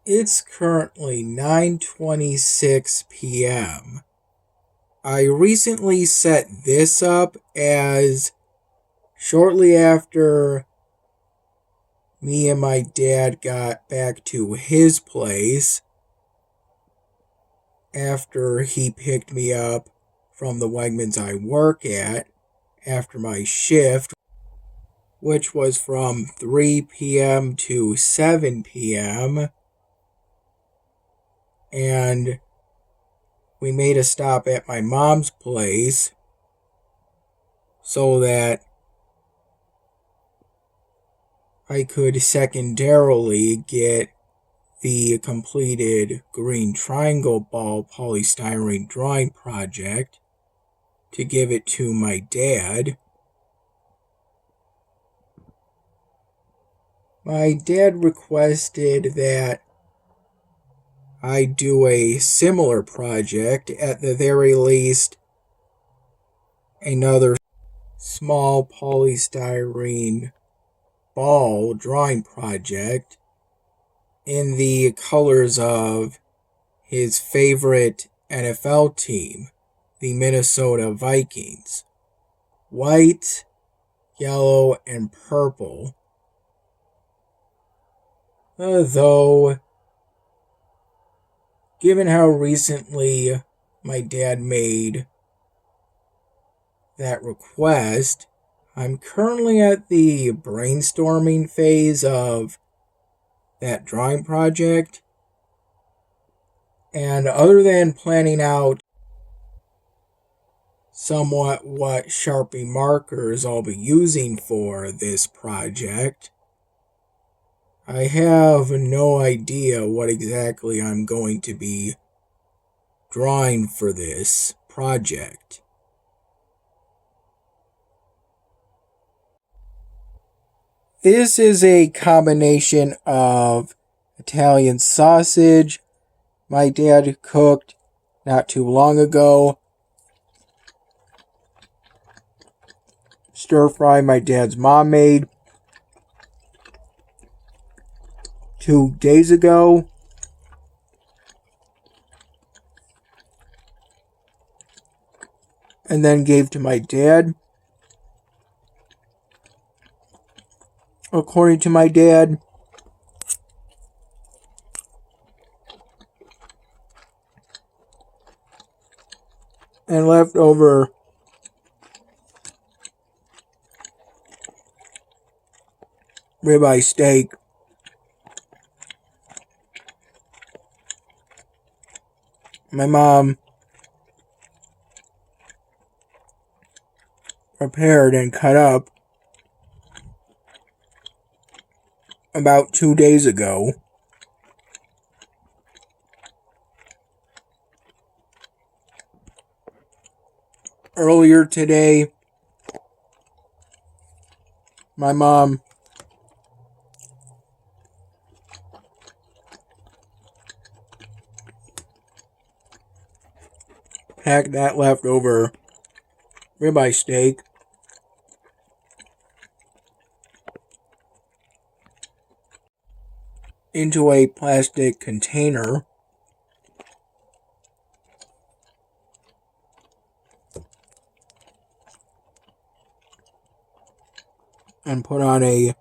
It's currently 9:26 p.m. I recently set this up as shortly after me and my dad got back to his place after he picked me up from the Wegmans I work at after my shift, which was from 3 p.m. to 7 p.m. And we made a stop at my mom's place so that I could secondarily get the completed green triangle ball polystyrene drawing project to give it to my dad. My dad requested that I do a similar project, at the very least another small polystyrene ball drawing project in the colors of his favorite NFL team, the Minnesota Vikings. White, yellow, and purple. Though, given how recently my dad made that request, I'm currently at the brainstorming phase of that drawing project. And other than planning out somewhat what Sharpie markers I'll be using for this project, I have no idea what exactly I'm going to be drawing for this project. This is a combination of Italian sausage my dad cooked not too long ago, stir fry my dad's mom made 2 days ago, and then gave to my dad. According to my dad, and leftover ribeye steak my mom prepared and cut up about 2 days ago. Earlier today, my mom packed that leftover ribeye steak into a plastic container and put on a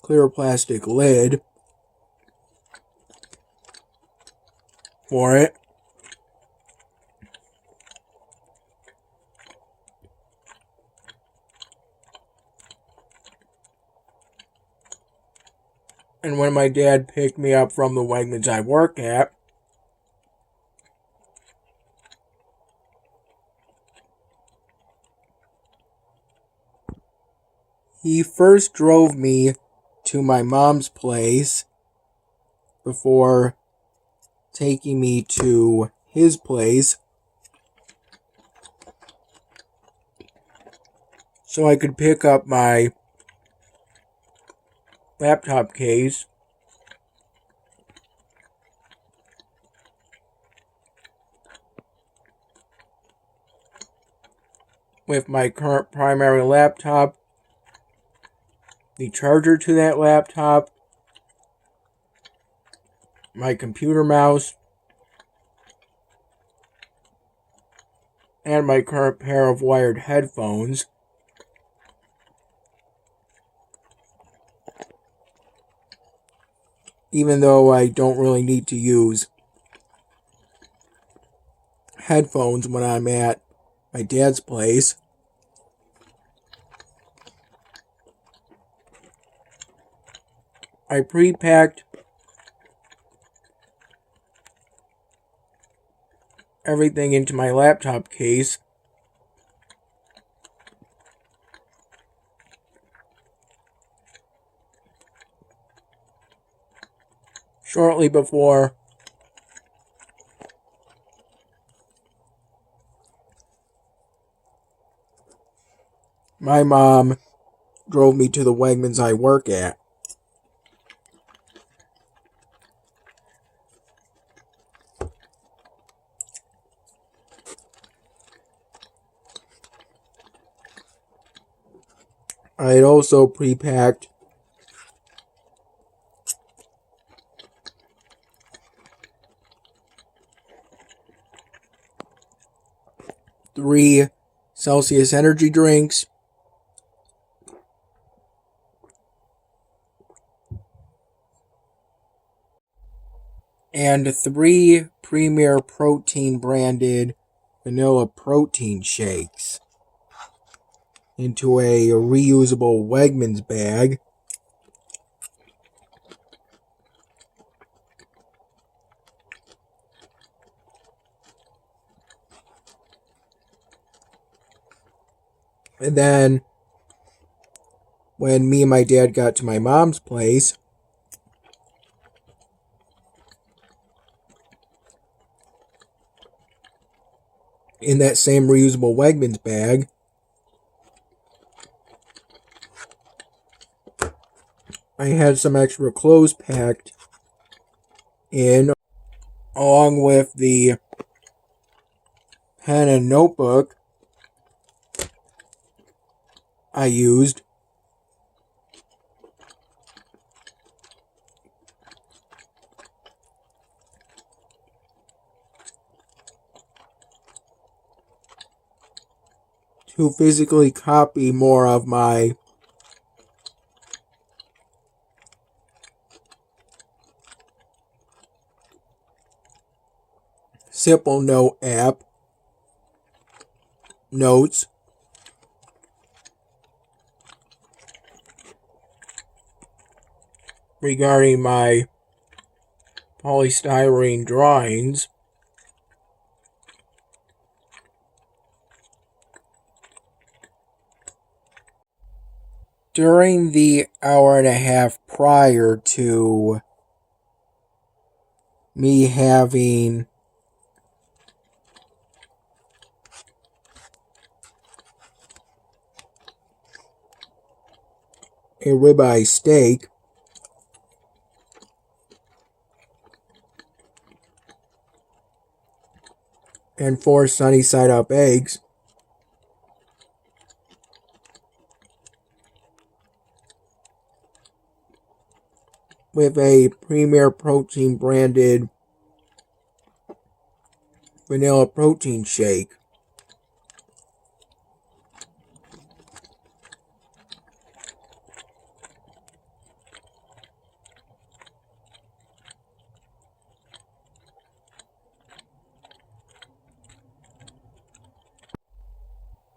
clear plastic lid for it. And when my dad picked me up from the Wegmans I work at, he first drove me to my mom's place before taking me to his place so I could pick up my laptop case with my current primary laptop, the charger to that laptop, my computer mouse, and my current pair of wired headphones. Even though I don't really need to use headphones when I'm at my dad's place. I pre-packed everything into my laptop case. Shortly before my mom drove me to the Wegmans I work at. I had also pre-packed three Celsius energy drinks, and three Premier Protein branded vanilla protein shakes into a reusable Wegmans bag. And then when me and my dad got to my mom's place, in that same reusable Wegmans bag, I had some extra clothes packed in, along with the pen and notebook I used to physically copy more of my Simple Note app notes regarding my polystyrene drawings. During the hour and a half prior to me having a ribeye steak, and 4 sunny side up eggs, with a Premier Protein branded vanilla protein shake.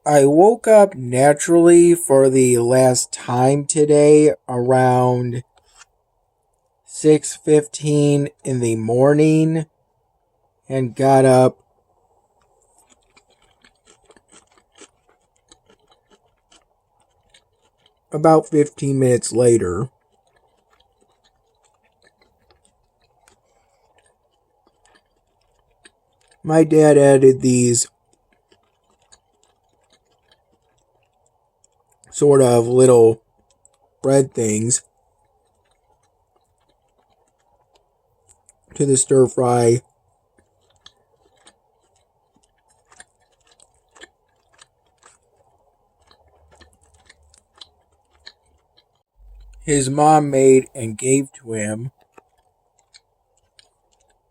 I woke up naturally for the last time today around 6:15 in the morning and got up about 15 minutes later. My dad added these sort of little bread things to the stir fry. His mom made and gave to him.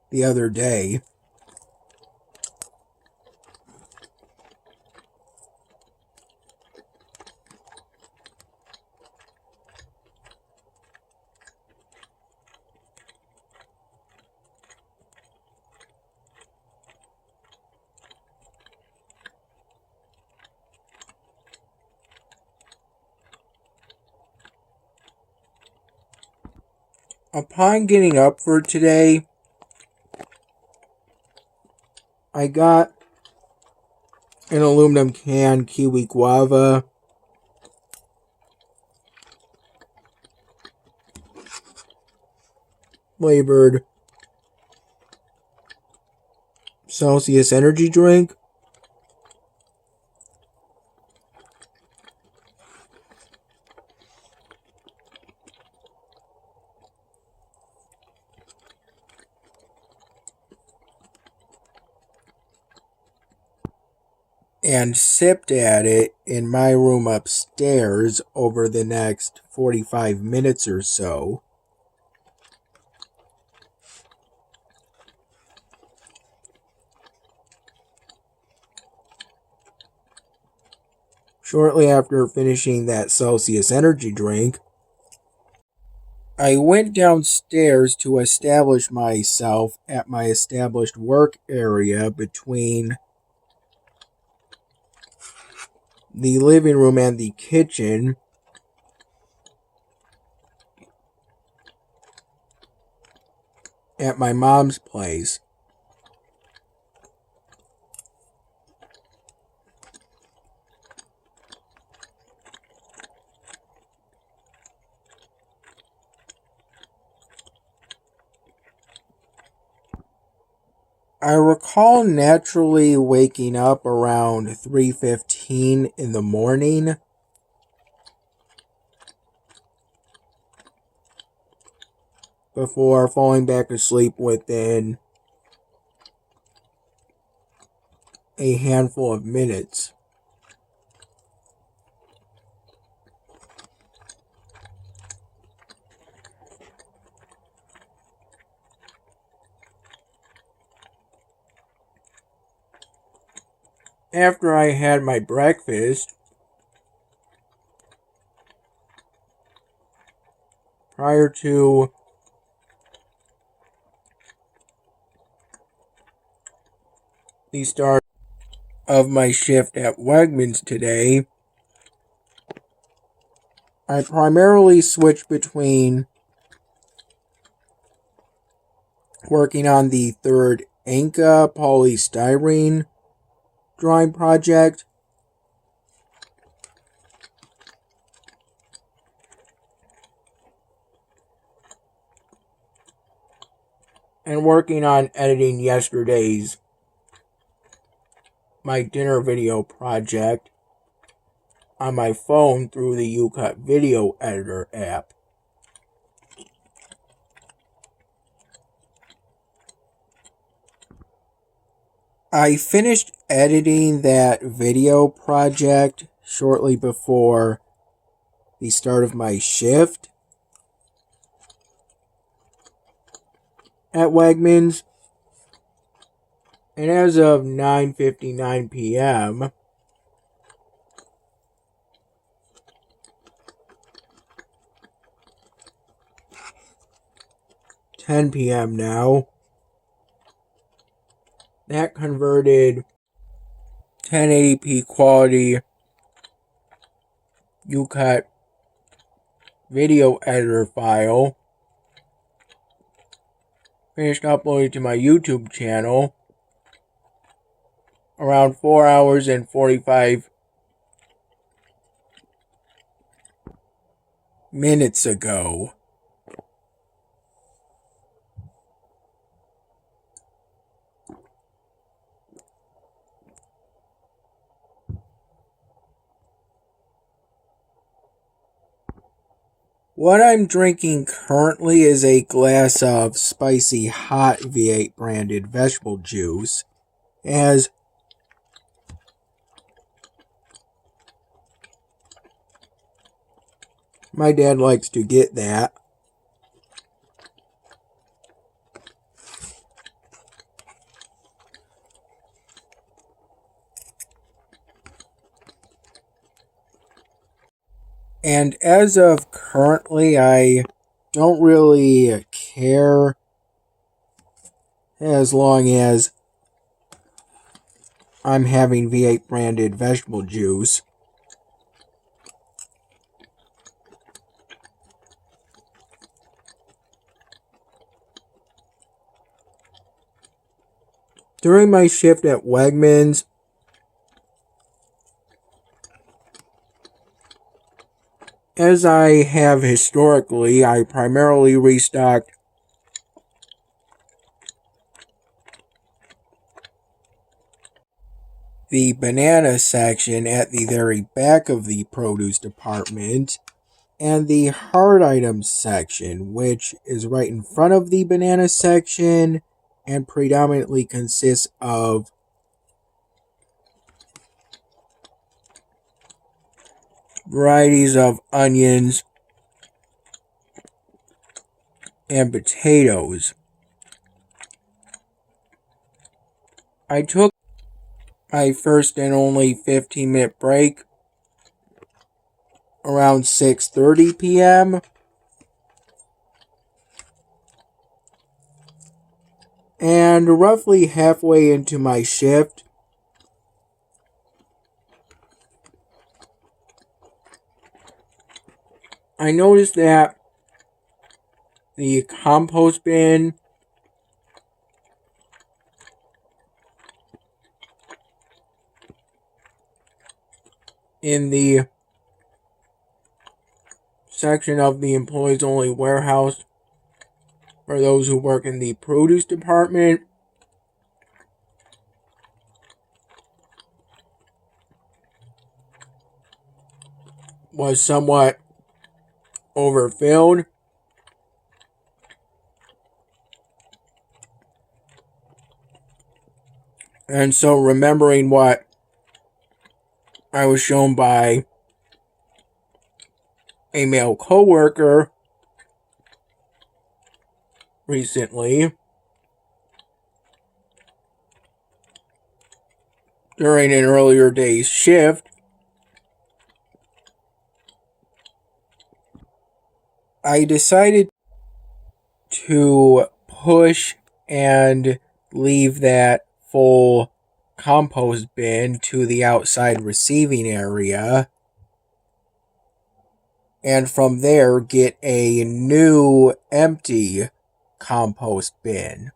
the other day. Upon getting up for today, I got an aluminum can kiwi guava, flavored Celsius energy drink. And sipped at it in my room upstairs over the next 45 minutes or so. Shortly after finishing that Celsius energy drink, I went downstairs to establish myself at my established work area between the living room and the kitchen at my mom's place. I recall naturally waking up around 3:15 in the morning. Before falling back asleep within a handful of minutes. After I had my breakfast, prior to the start of my shift at Wegmans today, I primarily switched between working on the third Inca polystyrene drawing project and working on editing yesterday's my dinner video project on my phone through the UCut video editor app. I finished editing that video project shortly before the start of my shift at Wegmans, and as of 9:59 p.m., 10 p.m. now, that converted 1080p quality UCut video editor file, finished uploading to my YouTube channel around 4 hours and 45 minutes ago. What I'm drinking currently is a glass of spicy hot V8 branded vegetable juice, as my dad likes to get that. And as of currently, I don't really care as long as I'm having V8 branded vegetable juice. During my shift at Wegmans, as I have historically, I primarily restocked the banana section at the very back of the produce department and the hard items section, which is right in front of the banana section and predominantly consists of varieties of onions and potatoes. I took my first and only 15-minute break around 6:30 p.m. and roughly halfway into my shift, I noticed that the compost bin in the section of the employees only warehouse for those who work in the produce department was somewhat overfilled. And so, remembering what I was shown by a male coworker recently during an earlier day's shift, I decided to push and leave that full compost bin to the outside receiving area, and from there get a new empty compost bin.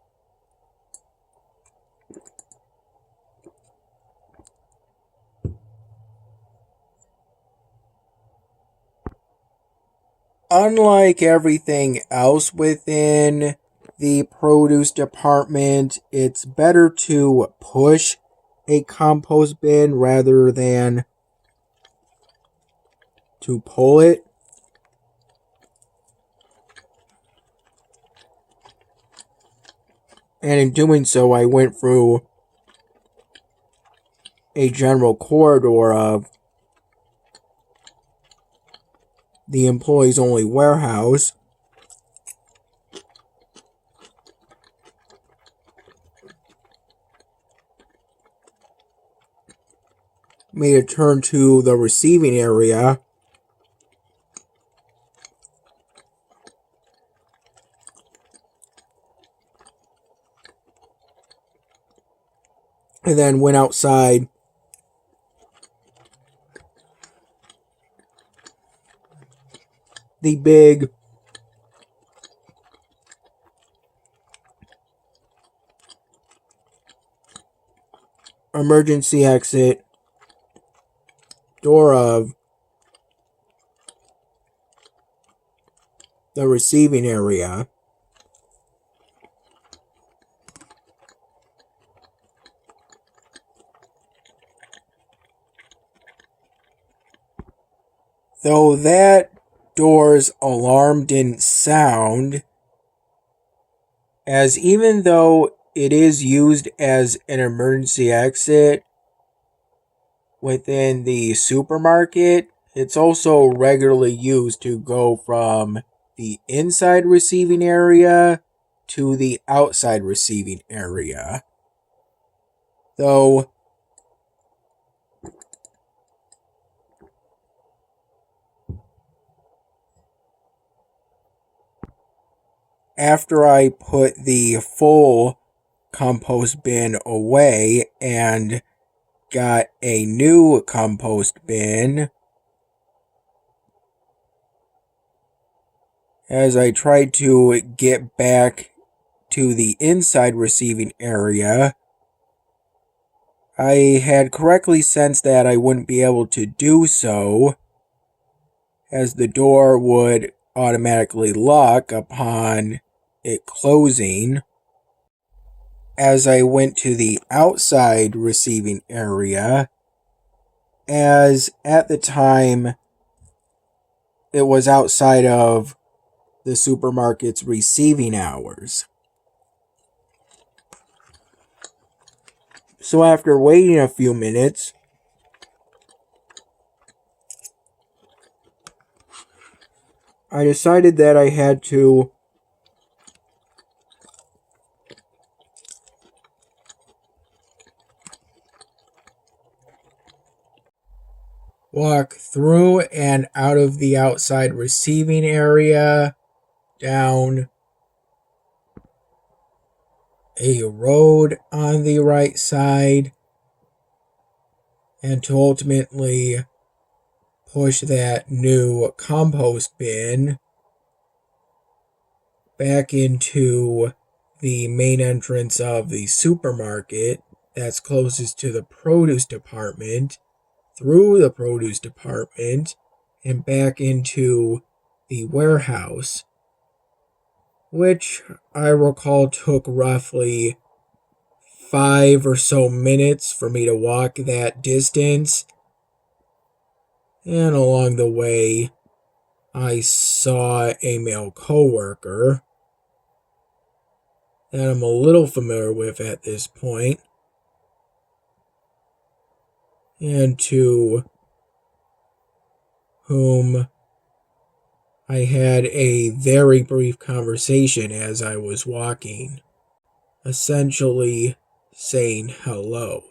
Unlike everything else within the produce department, it's better to push a compost bin rather than to pull it. And in doing so, I went through a general corridor of the employees only warehouse, made a turn to the receiving area, and then went outside the big emergency exit door of the receiving area. Though that door's alarm didn't sound, as even though it is used as an emergency exit within the supermarket, it's also regularly used to go from the inside receiving area to the outside receiving area. Though After I put the full compost bin away and got a new compost bin, as I tried to get back to the inside receiving area, I had correctly sensed that I wouldn't be able to do so, as the door would automatically lock upon it closing. As I went to the outside receiving area, as at the time it was outside of the supermarket's receiving hours. So after waiting a few minutes, I decided that I had to walk through and out of the outside receiving area, down a road on the right side, and to ultimately push that new compost bin back into the main entrance of the supermarket that's closest to the produce department, through the produce department, and back into the warehouse, which I recall took roughly 5 or so minutes for me to walk that distance. And along the way, I saw a male coworker that I'm a little familiar with at this point, and to whom I had a very brief conversation as I was walking, essentially saying hello.